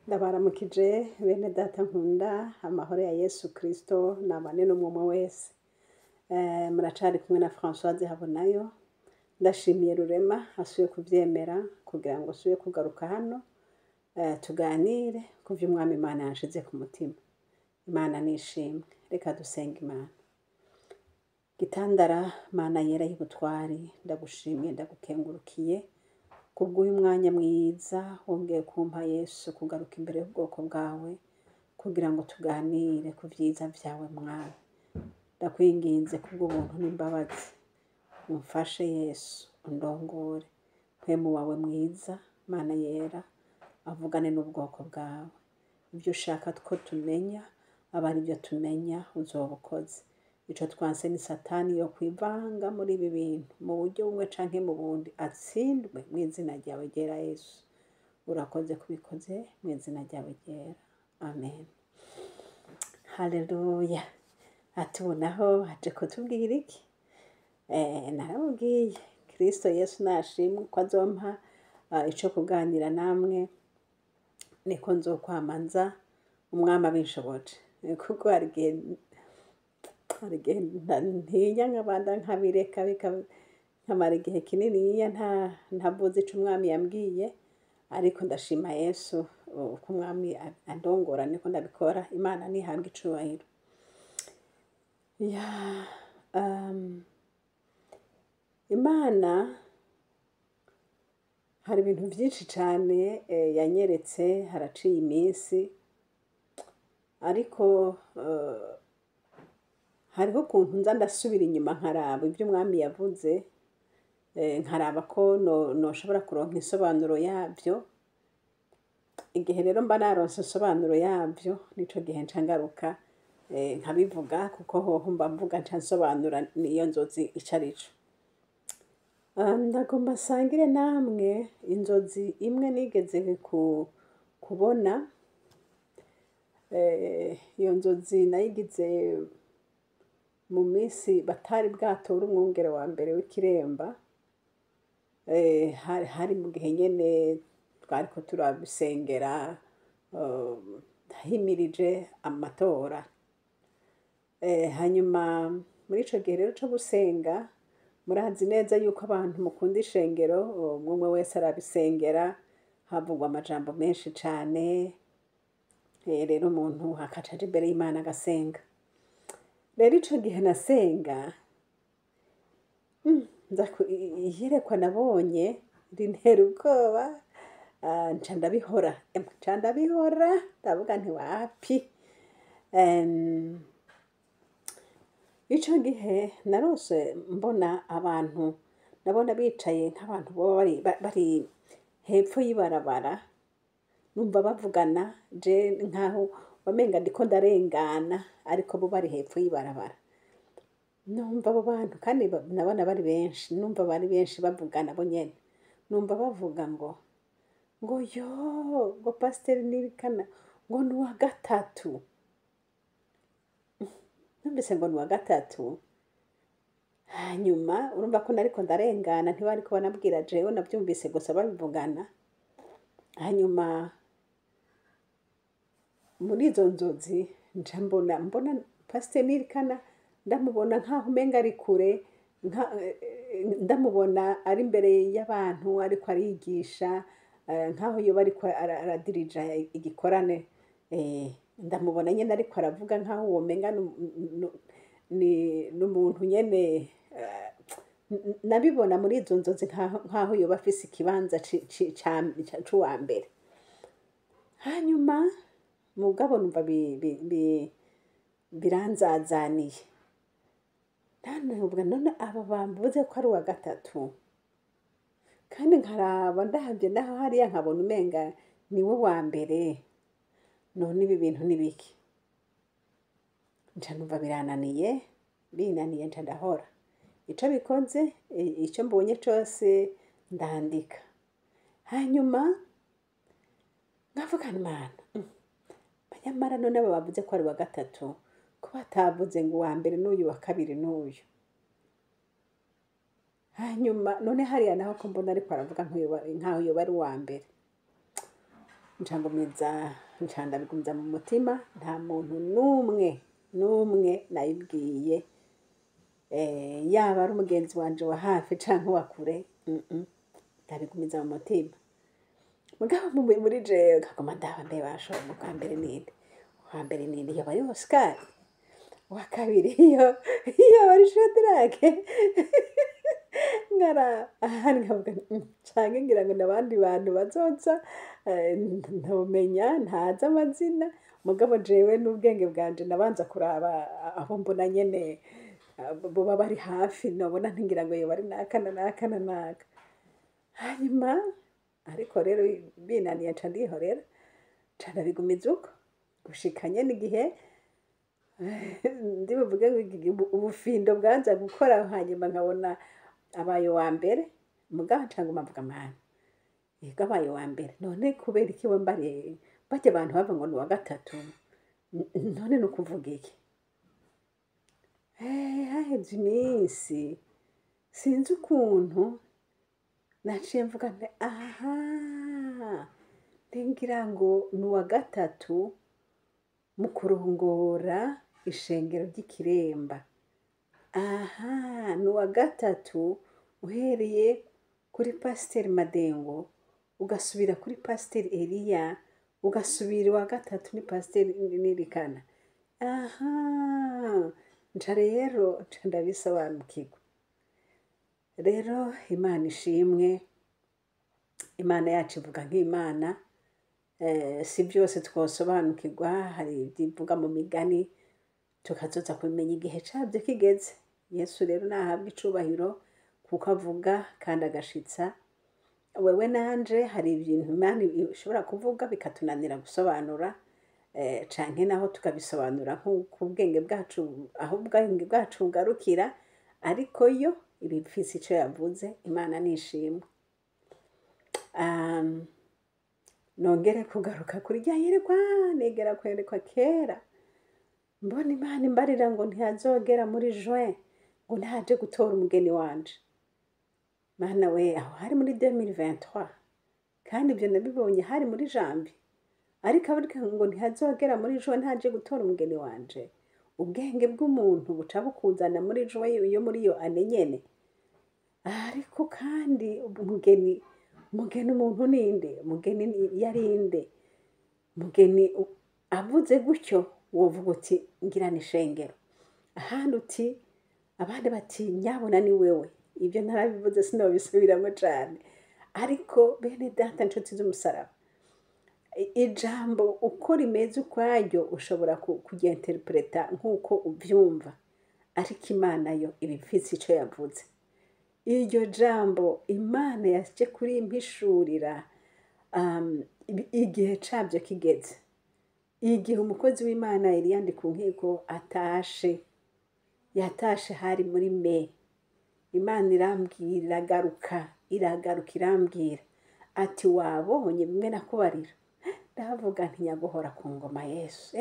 Ndabaramukije bene data nkunda amahoro ya Yesu Kristo nabane n'umwe wese. Muracari kumwe na Françoise Habonayo. Ndashimiye Rurema asuye kuvyemera kugira ngo asuye kugaruka hano tuganire kuvyo umwami Imana yanshize ku mutima. Imana nishimwe. Reka dusenga Imana. Gitandara Mana yera y'ubutwari, ndagushimiye ndagukengurukiye kubw'uyu mwanya mwiza wongeye kumpa Yesu kugaruka imbere y'ubwoko bwawe kugira ngo tuganire ku vyiza vyawe Mwami. Ndakwinginze kubw'ubuntu n'imbabazi umfashe Yesu undongore mpwemu wawe mwiza Mana yera avugane n'ubwoko bwawe. Ivyo ushaka ko tumenya aba ari vyo tumenya uzoba ukoze. Ico twanse ni Satani yo kwivanga muri ibi bintu mu buryo bumwe canke mu bundi atsindwe mw'izina ryawe ryera Yesu. Urakoze kubikoze mw'izina ryawe ryera. Amen. Haleluya. Atubonaho aje kutubwira iki? Naramubwiye Kristo Yesu nashimwe ko azompa ico kuganira namwe niko nzokwamanza umwami abinshoboje. Kuko hari igihe ntinya nkabanda nkabireka nkamara igihe kininiya ntavuze ico umwami yambwiye, ariko ndashima Yesu ko umwami andongora niko ndabikora. Imana nihabwe icubahiro. Imana hari ibintu vyinshi cane yanyeretse haraciye iminsi, ariko hariho ukuntu nza ndasubira inyuma nkaraba ivyo umwami yavuze, nkaraba ko noshobora kuronka insobanuro yavyo. Igihe rero mba naronse insobanuro yavyo nico gihe nca ngaruka nkabivuga, kuko hoho mba mvuga nca nsobanura niyo nzozi ico arico. Ndagomba nsangire namwe inzozi imwe nigeze kubona. Iyo nzozi nayigize mu minsi batari bwatora umwungere wa mbere w'Ikiremba. Hari mu gihe nyene twariko turabisengera himirije amatora. Hanyuma muri ico gihe rero co gusenga, murazi neza yuko abantu mukunda ishengero umwe wese arabisengera, havugwa amajambo menshi cane. Rero umuntu akaca aja imbere y'Imana agasenga. Rero ico gihe nasenga, iyerekwa nabonye rintera ubwoba, nca ndabihora ndavuga nti wapi. Ico gihe narose mbona abantu, nabona bicaye nk'abantu boba bari hepfo y'ibarabara, numva bavugana je nkaho wamenga ndiko ndarengana, ariko bo bari hepfo y'ibarabara. Numva abo bantu kandi nabona bari benshi, numva bari benshi bavugana bo nyene. Numva bavuga ngo yo ngo Pasiteri Nirikana ngo ni uwa gatatu. Numvise ngo ni uwa gatatu, hanyuma urumva ko nariko ndarengana, ntibariko banabwira jewe, navyumvise gusa babivugana. Hanyuma muri izo nzozi nca mbona Pasiteri Nirikana, ndamubona nkaho umenga ari kure, ndamubona ari imbere y'abantu ariko arigisha, nkaho yoba ariko aradirija igikorane. Ndamubona nyene ariko aravuga nkaho womenga n'umuntu nyene. Nabibona muri izo nzozi nkaho yoba afise ikibanza c'uwa mbere. Hanyuma mugabo numva biranzazaniye. Ndavuga none aba bamvuze ko ari uwa gatatu, kandi nkaraba ndahavye naho hariya nkabona umenga niwe wa mbere. None ibi bintu ni biki? Nca numva binaniye nca ndahora. Ico bikoze, ico mbonye cose ndandika. Hanyuma ngavuga Imana, nyamara none aba bavuze ko ari uwa gatatu, ko batavuze ngo uwa mbere n'uyu wa kabiri n'uyu. Hanyuma none hariya naho ko mbona ariko aravuga nkaho yoba ari uwa mbere. ncangumiza ncandabigumiza mu mutima nta muntu n'umwe nayibwiye yaba ari umugenzi wanje wa hafi canke wa kure ndabigumiza mu mutima mugabo muri jewe kagoma ndaba bashoboye ubwa mbere ninde uwa mbere ninde yoba ari Oscar uwa kabiri iyo ari Shadrake ngara ahandi nkavuga canke ngira ngo n'abandi bantu bazoza ntomenya ntazi amazina mugabo jewe n'ubwenge bwanje nabanza kuraba aho mbona nyene boba bari hafi nabona ntingira ngo yoba ari naka hanyuma ariko rero binaniye nca ndihorera nca ndabigumiza uko gushikanye n'igihe ndibuvuge ngo ubufindo bwanza gukora hanyuma nkabona abaye wa mbere mugabo ncanguma mvuga mwana yego abaye wa mbere none kubera iki wambariye bajya abantu bava ngo ni wa gatatu none ni ukuvuga iki haheze iminsi sinzi ukuntu naciye mvuga nti aha ngira ngo ni uwa gatatu mu kurongora ishengero ry'Ikiremba aha ni uwa gatatu uhereye kuri Pasiteri Madengo ugasubira kuri Pasiteri Eliya ugasubira uwa gatatu ni Pasiteri Nirikana aha nca rero nca ndabisobanukirwa rero Imana ishimwe Imana yacu ivuga nk'Imana si byose twosobanukirwa hari ibyivuga mu migani tukazoza kumenya igihe cabyo kigeze Yesu rero nahabwa icubahiro kuko avuga kandi agashitsa wewe nanje hari ibintu Imana ishobora kuvuga bikatunanira gusobanura canke naho tukabisobanura nk'uko ubwenge bwacu aho ubwenge bwacu bugarukira ariko yo ibifise ico yavuze Imana nishimwe nongere kugaruka kuri rya yerekwa negera kwerekwa kera mbona Imana imbarira ngo ntihazogera muri juin ngo ntaje gutora umugeni wanje Mana we aho hari muri 2023 kandi ibyo nabibonye hari muri janvier ariko abarika ngo ntihazogera muri juin ntaje gutora umugeni wanje ubwenge bw'umuntu buca bukuzana muri juin iyo muri yo ane nyene ariko kandi umugeni umuntu ninde umugeni yarinde umugeni avuze gutyo wovuga uti ngira ni shengero ahandi uti abandi bati nyabona ni wewe ibyo ntarabivuze sinobisubiramo cyane ariko bene data nshuti z'umusaraba ijambo uko rimeze ukwaryo ushobora kuryinterpreta nk'uko ubyumva ariko Imana yo ibifise ico yavuze iryo jambo Imana yaje kuri impishurira igihe cabyo kigeze igihe umukozi w'Imana yari yandika nkiko yatashe hari muri Mei Imana irambwira iragaruka irambwira ati wabonye bimwe nakubarira ndavuga nti nyaguhora ku ngoma Yesu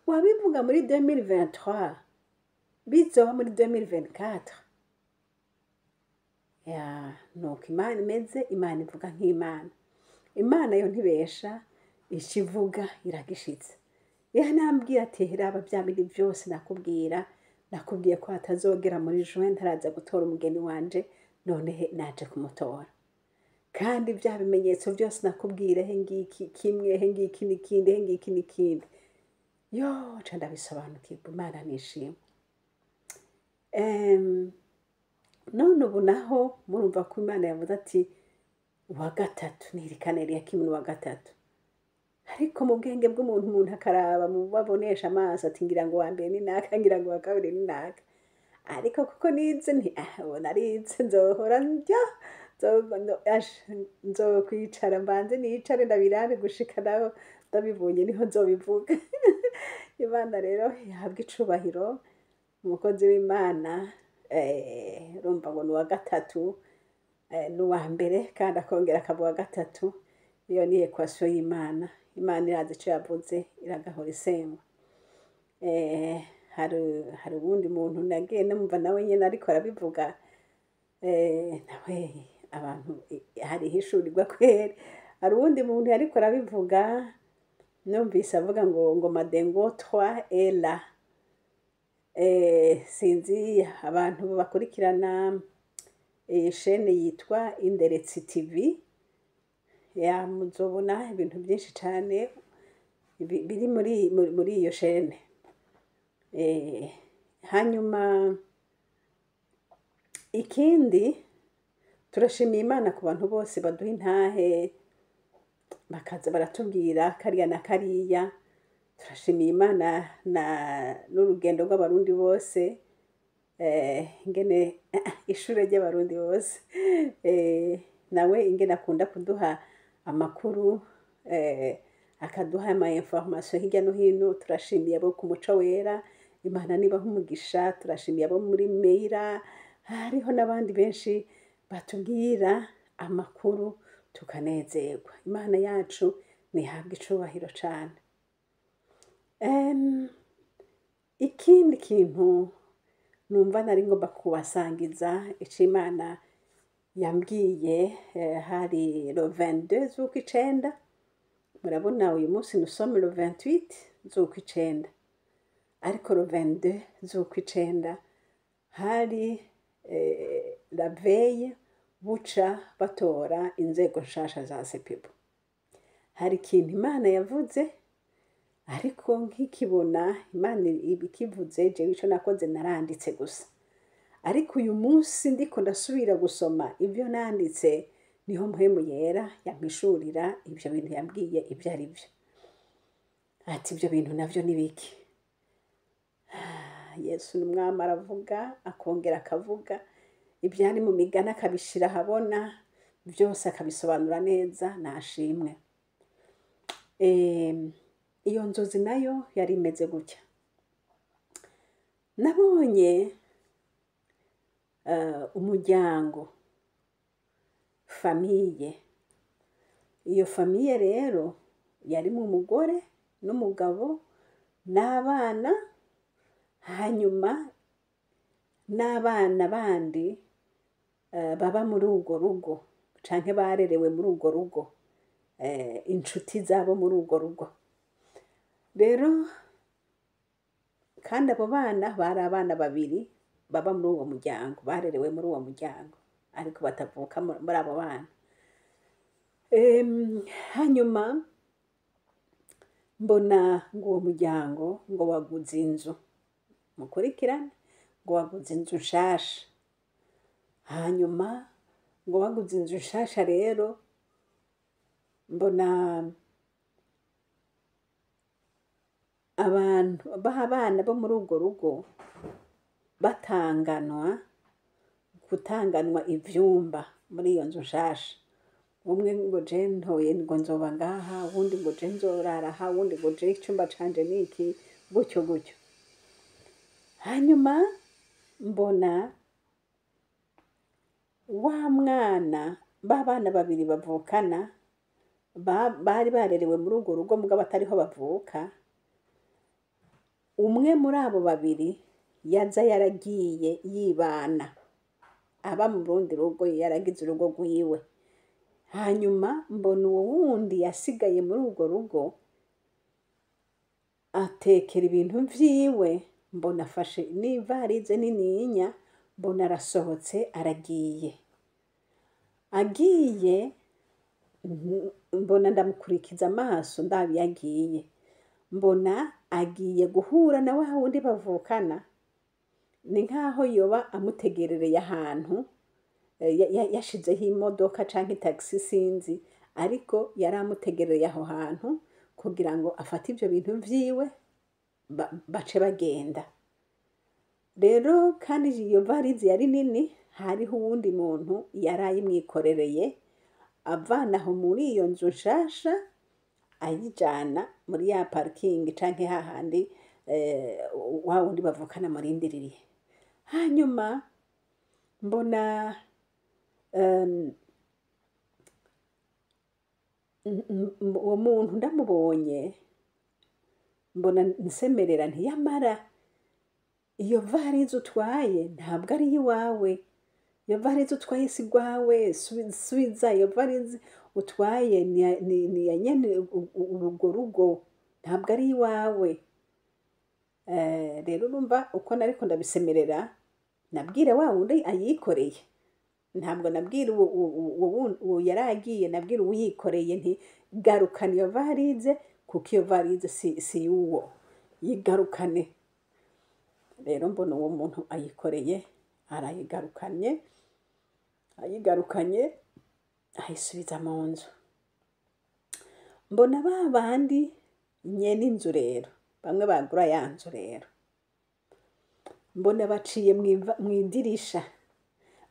wabivuga muri 2023 bizoba muri 2024 nuko Imana imeze Imana ivuga nk'Imana yo ntibesha ikivuga iragishitse nambwira ati raba bya bindi byose nakubwiye ko atazogera muri juin ntaraza gutora umugeni wanje none naje kumutora kandi bya bimenyetso byose nakubwira ngiki kimwe ngiki n'ikindi yo nca ndabisobanukirwa Imana nishimwe none ubu naho murumva ko Imana yavuze ati uwa gatatu nirikane ya kimwe wa gatatu ariko mu bwenge bw'umuntu akaraba mu babonesha amaso ati ngira ngo wa mbere ni naka ngira ngo wa kabiri ni naka ariko kuko nize narize nzohora nzokwicara mbanze nicare ndabirabe gushika naho ndabibonye niho nzobivuga Imana rero yahabwa icubahiro umukozi w'Imana urumva ngo ni uwa gatatu n'uwa mbere kandi akongera akaba uwa gatatu iyo ni ekwasiyo y'Imana Imana irazi icyo yavuze iragahora isengwa hari uwundi muntu nagiye numva nawe nyine ariko arabivuga nawe abantu hari hishurirwa kweri hari uwundi muntu ariko arabivuga numvise avuga ngo madengo twa era sinzi abantu bakurikirana shene yitwa Inderetsi TV muzobona ibintu byinshi cyane biri muri iyo shene. Hanyuma ikindi turashimiye Imana ku bantu bose baduha intahe bakaza baratubwira kariya na kariya. Turashimiye Imana n'urugendo rw'abarundi bose ingene ishure ry'abarundi bose nawe ingene akunda kuduha amakuru akaduha ama information hirya no hino. Turashimiye abo ku Muco Wera, Imana nibaha umugisha. Turashimiye abo muri Meira, hariho n'abandi benshi batubwira amakuru tukanezerwa. Imana yacu nihabwe icubahiro cane. Ikindi kintu numva nari ngomba kubasangiza ico Imana yambwiye hari le 22 z'ukwicenda. Murabona uyu munsi nusome le 28 z'ukwicenda, ariko le 22 z'ukwicenda hari la veille buca batora inzego nshasha za sepebu. Hari ikintu Imana yavuze, ariko nkikibona Imana ibikivuze jewe ico nakoze naranditse gusa. Ariko uyu munsi ndiko ndasubira gusoma ivyo nanditse, niho mpwemu yera yampishurira ivyo bintu yambwiye ivyo ari vyo. Ati ivyo bintu navyo ni biki? Yesu n'umwami aravuga akongera akavuga, ibyari mu migani akabishira habona, byose akabisobanura neza. Nashimwe. Iyo nzozi nayo yari imeze gutya. Nabonye umuryango, famiye. Iyo famiye rero yarimo umugore n'umugabo n'abana, hanyuma n'abana bandi baba muri urwo rugo canke barerewe muri urwo rugo, inshuti zabo muri urwo rugo. Rero kandi abo bana bari abana babiri baba muri uwo muryango, barerewe muri uwo muryango, ariko batavuka muri abo bana. Hanyuma mbona ngo uwo muryango ngo waguze inzu, mukurikirane, ngo waguze inzu nshasha. Hanyuma ngo waguze inzu nshasha rero mbona abantu abana bo muri urwo rugo gutanganwa ivyumba muri iyo nzu nshasha. Umwe ngo je ntoye ngo nzoba ngaha, uwundi ngo je nzorara aha, uwundi ngo je icumba canje niki, gutyo gutyo. Hanyuma mbona wa mwana, bana babiri bavukana, bari barerewe muri urwo rugo mugabo atariho bavuka. Umwe muri abo babiri yaza yaragiye yibana, aba mu rundi rugo, yaragize urugo rwiwe. Hanyuma mbona uwo wundi yasigaye muri urwo rugo atekera ibintu vyiwe, mbona afashe n'ivarize nininya, mbona arasohotse aragiye. Agiye mbona ndamukurikiza amaso ndabi yagiye, mbona agiye guhura na wa wundi bavukana. Ni nkaho yoba amutegerereye ahantu, yashizeho imodoka canke taxi sinzi, ariko yari amutegerereye aho hantu kugira ngo afate ivyo bintu vyiwe bace bagenda. Rero kandi iyo varize yari nini, hariho uwundi muntu yari ayimwikorereye, avanaho muri iyo nzu nshasha ayijana muri ya parking canke hahandi wa wundi bavukana murindiririye. Hanyuma mbona uwo muntu ndamubonye, mbona nsemerera nti yamara iyo varize utwaye ntabwo ari iwawe, iyo varize utwaye si rwawe, subiza iyo varize utwaye ni ya nyene urwo rugo, ntabwo ari iwawe. Rero urumva uko nariko ndabisemerera, nabwira wa wundi ayikoreye, ntabwo nabwira uwo yaragiye, nabwira uwiyikoreye nti garukana iyo varize, kuko iyo varize si y'uwo, yigarukane. Rero mbona uwo muntu ayikoreye arayigarukanye, ayigarukanye ayisubiza mu nzu. Mbona ba bandi nyene inzu rero, bamwe bagura ya nzu rero, mbona baciye mw'idirisha,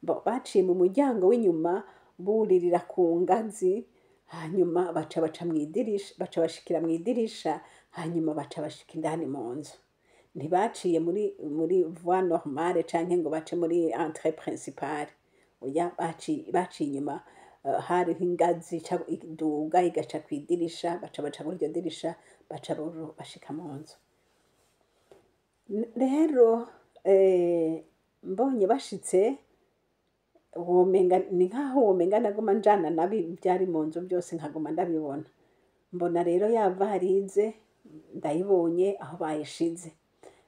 baciye mu muryango w'inyuma buririra ku ngazi, hanyuma baca mw'idirisha, baca bashikira mw'idirisha, hanyuma baca bashika indani mu nzu. Ntibaciye muri voie normale canke ngo bace muri entrée principale, oya baciye inyuma, hariho ingazi iduga igaca kw'idirisha, baca muri iryo dirisha, baca bashika mu nzu. Rero mbonye bashitse, womenga ni nkaho womenga naguma njana nabi byari mu nzu byose nkaguma ndabibona. Mbona rero ya varize ndayibonye aho bayishize,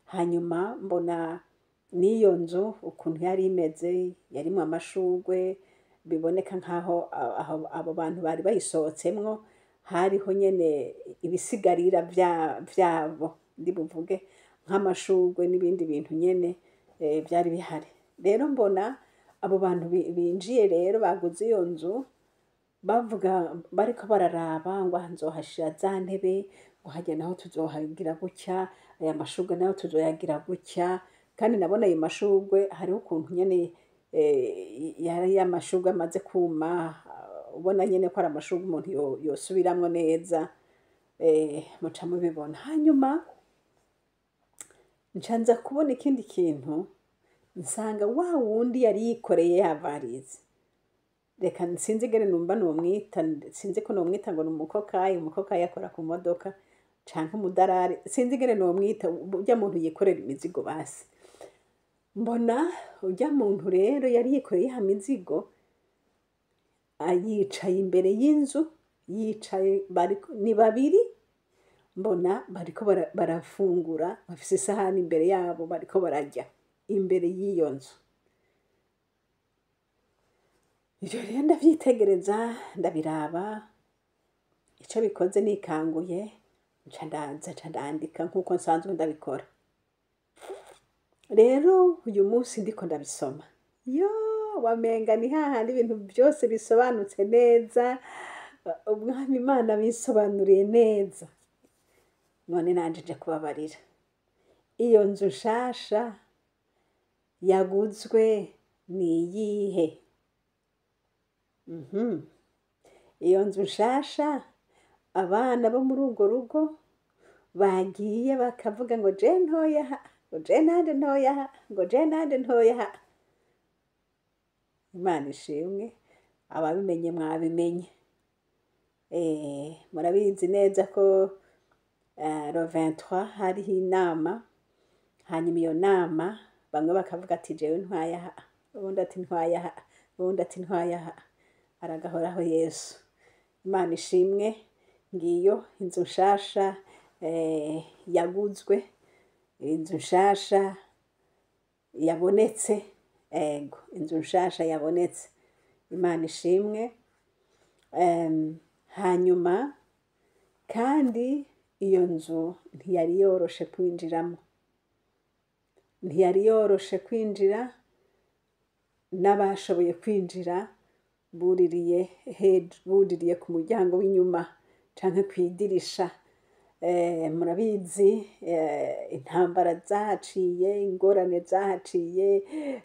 hanyuma mbona n'iyo nzu ukuntu yari imeze, yarimwo amashurwe, biboneka nkaho abo bantu bari bayisohotsemwo hariho nyene ibisigarira vyabo, ndi buvuge nk'amashurwe n'ibindi bintu nyene vyari bihari. Rero mbona abo bantu binjiye rero baguze iyo nzu, bavuga bariko bararaba ngo nzohashira za ntebe, ngo harya naho tuzohagira gutya, aya mashurwe naho tuzoyagira gutya. Kandi nabona ayo mashurwe hariho ukuntu nyene yari amashurwe amaze kuma, ubona nyene ko ari amashurwe umuntu yosubiramwo neza, muca mubibona. Hanyuma ncanza kubona ikindi kintu, nsanga wa wundi yari yikoreye ya varize, reka sinzi ingene numva nomwita, sinzi ko nomwita ngo ni umukokayi. Umukokayi akora ku modoka canke umudarari, sinzi ingene nomwita, urya muntu yikorera imizigo basi. Mbona urya muntu rero yari yikoreye ya mizigo, yicaye imbere y'inzu, yicaye ni babiri, mbona bariko barafungura, bafise isahani imbere yabo bariko bararya imbere y'iyo nzu. Ivyo rero ndavyitegereza, ndabiraba, ico bikoze nikanguye, nca ndandika nk'uko nsanzwe ndabikora. Rero uyu munsi ndiko ndabisoma, wamenga ni hahandi ibintu byose bisobanutse neza, umwami Imana bisobanuriye neza. None nanje nje kubabarira, iyo nzu nshasha yaguzwe ni iyihe? Iyo nzu nshasha abana bo muri urwo rugo bagiye bakavuga ngo je ntoya ha, ngo je nande ntoya ha, ngo je nande ntoya ha. Imana ishimwe, ababimenye mwabimenye. Murabizi neza ko le 23 hariho inama, hanyuma iyo nama bamwe bakavuga ati jewe ntwaya ha, ubundi ati ntwaya ha, ubundi ati ntwaya ha. Aragahoraho Yesu. Imana ishimwe, ngiyo inzu nshasha yaguzwe, inzu nshasha yabonetse, ego inzu nshasha yabonetse. Imana ishimwe. Hanyuma kandi iyo nzu ntiyari yoroshe kwinjiramo, ntiyari yoroshe kwinjira. N'abashoboye kwinjira buririye ku muryango w'inyuma canke kw'idirisha. Murabizi intambara zahaciye, ingorane zahaciye,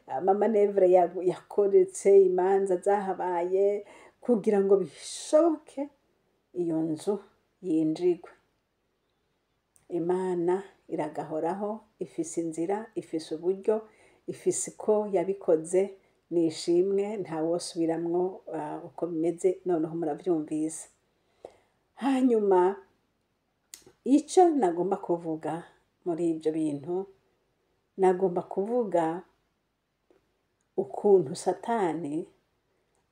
amamanevre yakoretse, imanza zahabaye kugira ngo bishoboke iyo nzu yinjigwe. Imana iragahoraho, ifise inzira, ifise uburyo, ifise uko yabikoze. Nishimwe, ntawosubiramwo uko bimeze, noneho muravyumvise. Hanyuma ico nagomba kuvuga muri ivyo bintu, nagomba kuvuga ukuntu Satani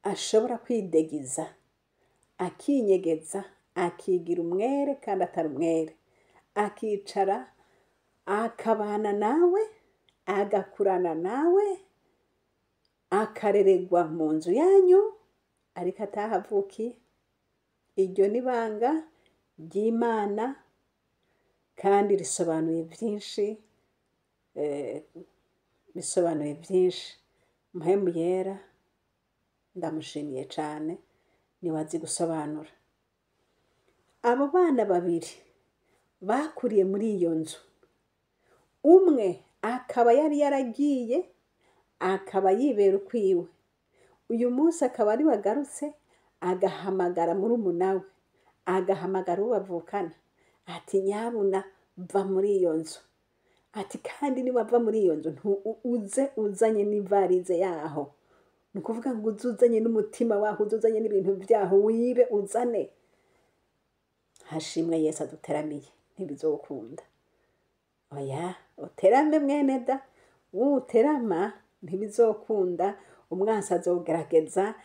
ashobora kwidegiza akinyegeza, akigira umwere kandi atari umwere, akicara akabana nawe, agakurana nawe, akarererwa mu nzu yanyu ariko atahavukiye. Iryo ni ibanga ry'Imana kandi risobanuye byinshi, bisobanuye byinshi. Mpwemu Yera ndamushimiye cyane, niwe azi gusobanura. Abo bana babiri bakuriye muri iyo nzu, umwe akaba yari yaragiye, akaba yibera ukwiwe. Uyu munsi akaba ari wagarutse, agahamagara murumuna we, agahamagara uwo bavukana, ati nyabuna va muri iyo nzu. Ati kandi niwava muri iyo nzu uze uzanye n'ivarize yaho. Ni ukuvuga ngo uze uzanye n'umutima waho, uze uzanye n'ibintu byaho, wibe uzane. Hashimwe Yesu aduteramiye, ntibizokunda. Oya, uterame mwene da, uterama ntibizokunda. Umwansi azogerageza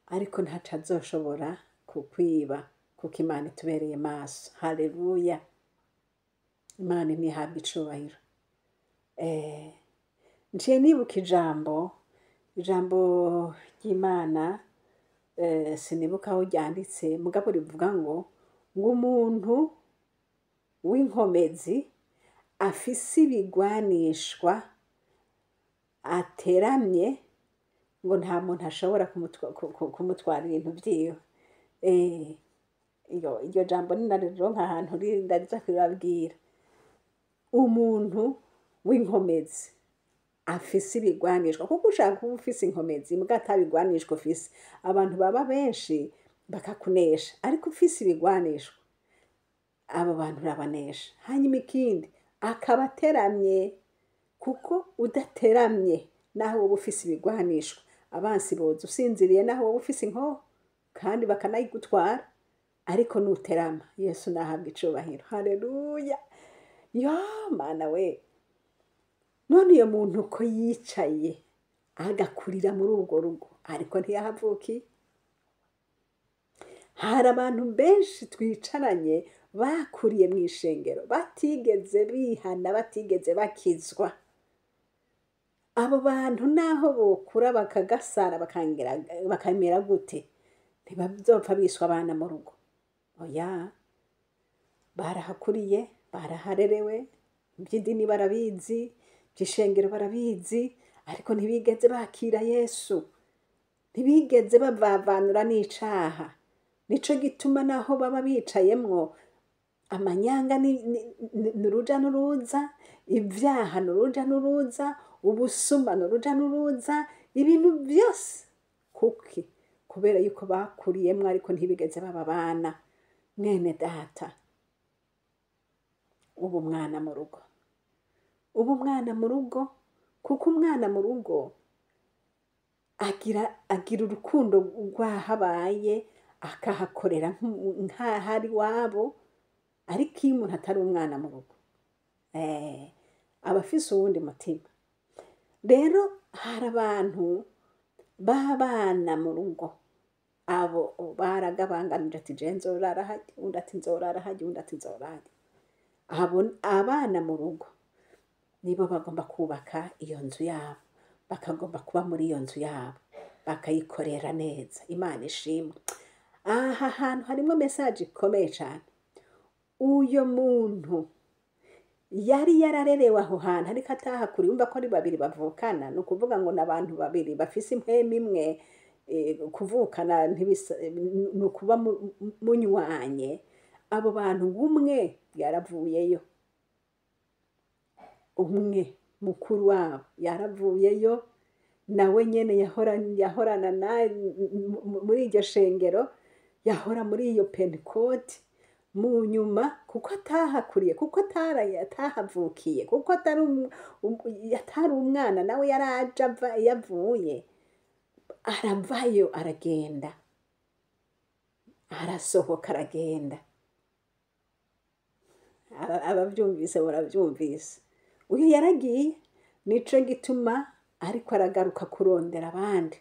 ariko ntaco azoshobora kukwiba, kuko Imana itubereye maso. Haleluya, Imana ntihabwe icubahiro. Nciye nibuka ijambo ry'Imana, sinibuka aho ryanditse, mugabo rivuga ngo umuntu w'inkomezi afise ibigwanishwa ateramye, ngo nta muntu ashobora kumutwara ibintu vyiwe. Iryo jambo ninarironka ahantu ndariza kurabwira. Umuntu w'inkomezi afise ibigwanishwa, kuko ushaka kuba ufise inkomezi muga atabigwanishwa ufise, abantu baba benshi bakakunesha, ariko ufise ibigwanishwa abo bantu urabanesha. Hanyuma ikindi akaba ateramye, kuko udateramye naho wowe ufise ibigwanishwa abansi boza usinziriye, naho wowe ufise inkoho kandi bakanayigutwara. Ariko nuterama, Yesu nahabwa icubahiro. Haleluya, yo Mana we. None iyo muntu ko yicaye agakurira muri urwo rugo ariko ntiyahavukiye? Hari abantu benshi twicaranye bakuriye mu ishengero, batigeze bihana, batigeze bakizwa. Abo bantu naho bokura bakagasara bakamera gute, ntibazopfa biswa abana mu rugo. Oya, barahakuriye, baraharerewe, iby'idini barabizi, iby'ishengero barabizi, ariko ntibigeze bakira Yesu, ntibigeze bavavanura n'icaha. Nico gituma naho baba bicayemwo, amanyanga n'uruja n'uruza, ibyaha n'uruja n'uruza, ubusuma n'uruja n'uruza, ibintu byose. Kuki? Kubera yuko bakuriyemwo ariko ntibigeze baba abana. Mwene data, ubu umwana mu rugo, ubu umwana mu rugo, kuko umwana mu rugo agira urukundo rwahabaye, akahakorera nk'ahari iwabo. Ariko iyo umuntu atari umwana mu rugo, aba afise uwundi mutima. Rero hari abantu b'abana mu rugo, abo baragabanganije ati je nzorara harya, undi ati nzorara harya, undi ati nzorara. Abana mu rugo nibo bagomba kubaka iyo nzu yabo, bakagomba kuba muri iyo nzu yabo, bakayikorera neza. Imana ishimwe. Aha hantu harimo message ikomeye cyane. Uyo muntu yari yararerewe aho hantu ariko atahakuriye, umva ko ari babiri bavukana. Ni ukuvuga ngo n'abantu babiri bafise impwemu imwe, kuvukana ni ukuba munywanye. Abo bantu umwe yaravuyeyo, umwe mukuru wabo yaravuyeyo, nawe nyene yahorana muri iryo shengero, yahora muri iyo Pentecote. Mu nyuma kuko atahakuriye, kuko atahavukiye, kuko atari umwana, nawe yaraje yavuye, aravayo aragenda, arasohoka aragenda. Abavyumvise baravyumvise. Uyu yaragiye, nico gituma ariko aragaruka kurondera abandi.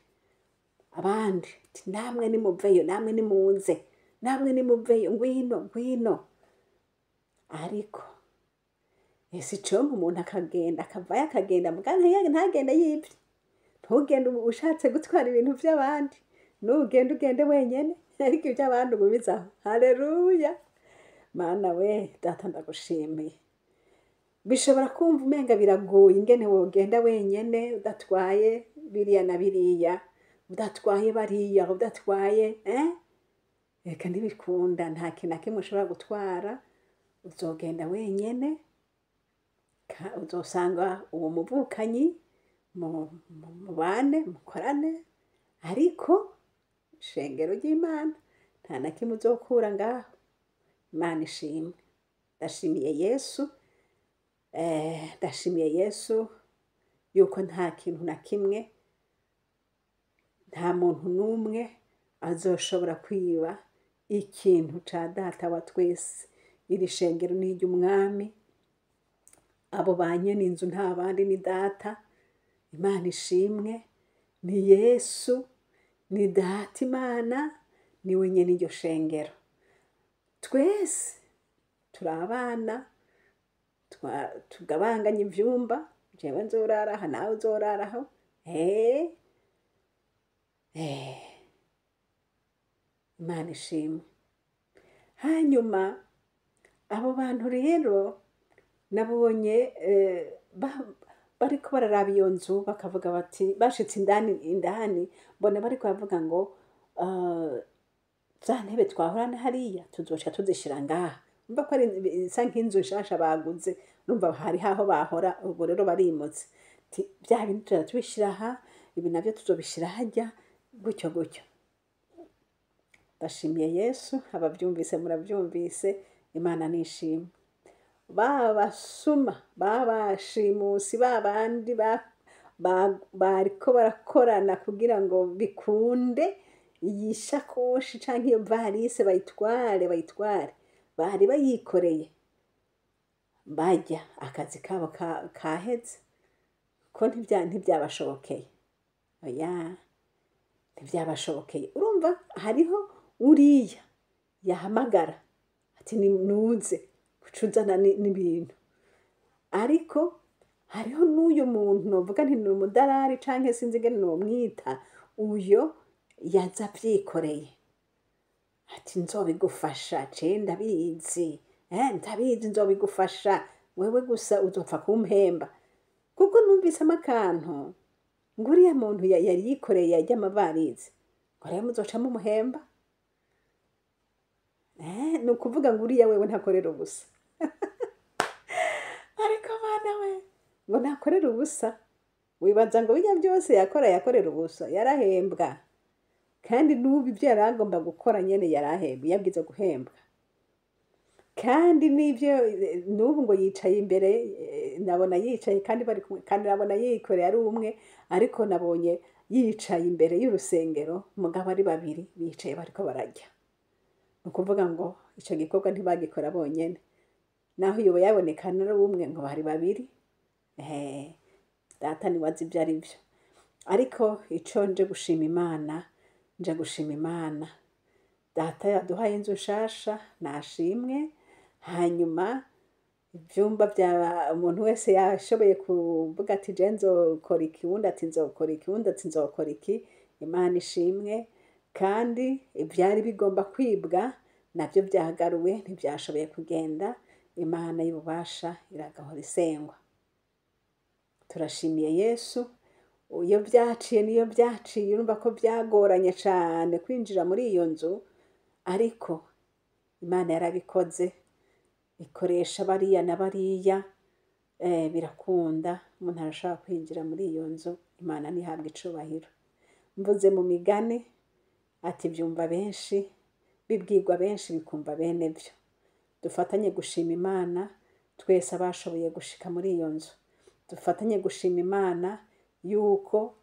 Namwe nimuveyo, namwe nimuze. namwe nimuveyo, ngwino ngwino. Ariko ese icompa umuntu akagenda akavayo akagenda ntagenda yivye. Ntugende ushatse gutwara ibintu vy'abandi, nugende ugende wenyene, ariko ivy'abandi ugumizaho. Haleluya! Mana we, Data ndagushimiye. Bishobora kumva umenga biragoye ingene wogenda wenyene udatwaye biriya na biriya, udatwaye bariya, udatwaye reka ntibikunda, nta kintu na kimwe ushobora gutwara, uzogenda wenyene, uzosanga uwo muvukanyi mubane mukorane, ariko ishengero ry'Imana nta na kimwe uzokura ngaho. Imana ishimwe. Ndashimiye Yesu, ndashimiye Yesu yuko nta kintu na kimwe, nta muntu n'umwe azoshobora kwiba ikintu ca Data wa twese. Iri shengero ni iry'Umwami, abo banyene inzu nta bandi ni Data. Imana ishimwe, ni Yesu, ni Data Imana, ni we nyene iryo shengero. Twese turi abana, tugabanganye ivyumba, jewe nzorara aha nawe uzorara aho. Imana ishimwe. Hanyuma abo bantu rero nabonye bariko bararaba iyo nzu bakavuga bati, bashitse indani mbona bariko baravuga ngo za ntebe twahorana hariya tuzoca tuzishira ngaha. Umva ko ari isa nk'inzu nshasha baguze, numva hari haho bahora, ubu rero barimutse. Vya bintu tuzobishira aha, ibi navyo tuzobishira harya, gutyo gutyo. Ndashimiye Yesu, abavyumvise muravyumvise, Imana nishimwe. Babasuma, babashimusi, babandi bariko barakorana kugira ngo bikunde iyi shakoshi canke iyo valise bayitware, bari bayikoreye bajya, akazi kabo kaheze, ko ntivyabashobokeye. Oya, ntivyabashobokeye. Urumva hariho uriya yahamagara ati nuze kucuzana n'ibintu, ariko hariho n'uyu muntu novuga nti ni umudarari canke sinzi ingene nomwita, uyo yaza avyikoreye ati nzobigufasha, ndabizi, ndabizi nzobigufasha, wewe gusa uzopfa kumpemba. Kuko numvisemo akantu ngo uriya muntu yari yikoreye yarya amavarizi, ngo rero muzoca mumuhemba. Ni ukuvuga ngo uriya wewe ntakorera ubusa. Ariko bana we, ngo ntakorera ubusa. Wibaza ngo bijya byose yakorera ubusa, yarahembwa. Kandi n'ubu ibyo yari agomba gukora nyene yarahembwa, yabwize guhembwa. Kandi n'ibyo n'ubu ngo yicaye imbere, nabona yicaye kandi bari kumwe, kandi nabona yikoreye ari umwe, ariko nabonye yicaye imbere y'urusengero, umugabo ari babiri bicaye bariko barajya. Ukuvuga ngo ico gikorwa ntibagikora bonyene, naho yoba yabonekana ari umwe, ngo bari babiri. Data niwazi ibyo ari byo. Ariko ico nje gushima Imana, Data yaduhaye inzu nshasha, nashimwe. Hanyuma ivyumba vya umuntu wese yashoboye kuvuga ati je nzokora iki, wundi ati nzokora iki, wundi ati nzokora iki. Imana ishimwe. Kandi ivyari bigomba kwibwa navyo vyagaruwe, ntivyashoboye kugenda. Imana y'ububasha iragahora isengwa. Turashimiye Yesu. Iyo vyaciye niyo vyaciye, urumva ko vyagoranye cane kwinjira muri iyo nzu, ariko Imana yarabikoze, ikoresha bariya na bariya, birakunda, umuntu arashobora kwinjira muri iyo nzu. Imana nihabwa icubahiro. Mvuze mu migani ati vyumva benshi, bibwirwa benshi, bikumva bene vyo. Dufatanye gushima Imana twese abashoboye gushika muri iyo nzu. Dufatanye gushima Imana yuko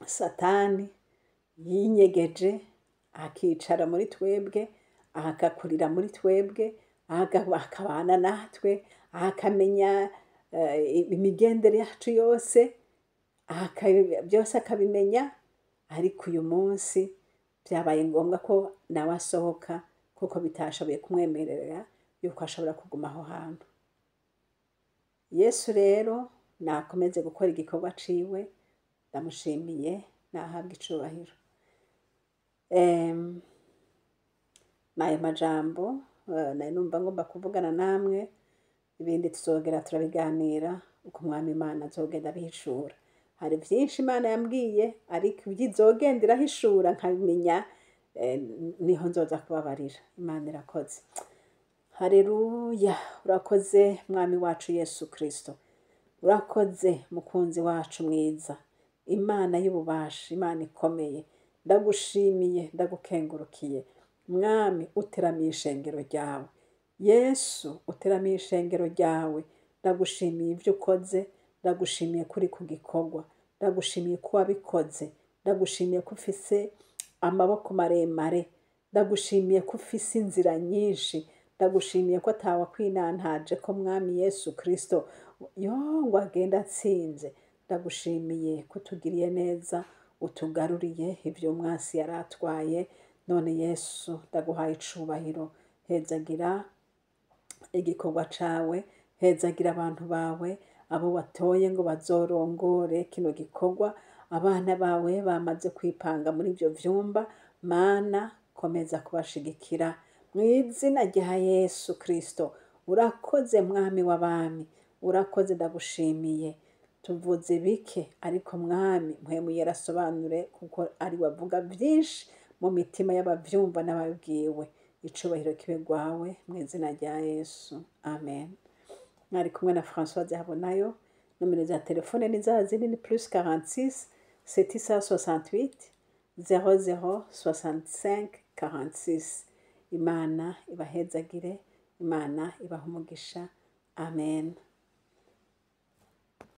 Satani yinyegeje akicara muri twebwe, agakurira muri twebwe, akabana natwe, akamenya imigendere yacu yose, byose akabimenya. Ariko uyu munsi byabaye ngombwa ko nawe asohoka kuko bitashoboye kumwemerera yuko ashobora kuguma aho hantu. Yesu rero nakomeze gukora igikorwa ciwe, ndamushimiye, nahabwa icubahiro. Nayo majambo nari numva ngomba kuvugana namwe, ibindi tuzogera turabiganira uko umwami Imana azogenda abihishura. Hari vyinshi Imana yambwiye, ariko ivyo izogenda irahishura nkabimenya, niho nzoza kubabarira. Imana irakoze. Haleluya. Urakoze mwami wacu Yesu Kristo, urakoze mukunzi wacu mwiza, Imana y'ububasha, Imana ikomeye. Ndagushimiye, ndagukengurukiye mwami, uteramiye ishengero ryawe. Yesu, uteramiye ishengero ryawe. Ndagushimiye ivyo ukoze, ndagushimiye kuri ku gikorwa, ndagushimiye ko wabikoze, ndagushimiye ko ufise amaboko maremare, ndagushimiye ko ufise inzira nyinshi, ndagushimiye ko atawakwinantaje ko mwami Yesu Kristo ngo agenda atsinze. Ndagushimiye ko utugiriye neza, utugaruriye ivyo umwasi yaratwaye. None Yesu, ndaguhaye icubahiro. Hezagira igikorwa cawe, hezagira abantu bawe, abo watoye ngo bazorongore kino gikorwa, abana bawe bamaze kwipanga muri ivyo vyumba. Mana, komeza kubashigikira mw'izina rya Yesu Kristo. Urakoze mwami w'abami, urakoze, ndagushimiye. Tuvuze bike, ariko mwami mpwemu yera asobanure, kuko ari wavuga vyinshi mu mitima y'abavyumva n'ababwiwe. Icubahiro kibe gwawe mw'izina rya Yesu, amen. Mwari kumwe na Françoise Habonayo. Nomero za telefone ni za zindi, ni +46 768 00 65 46. Imana ibahezagire, Imana ibaha umugisha, amen.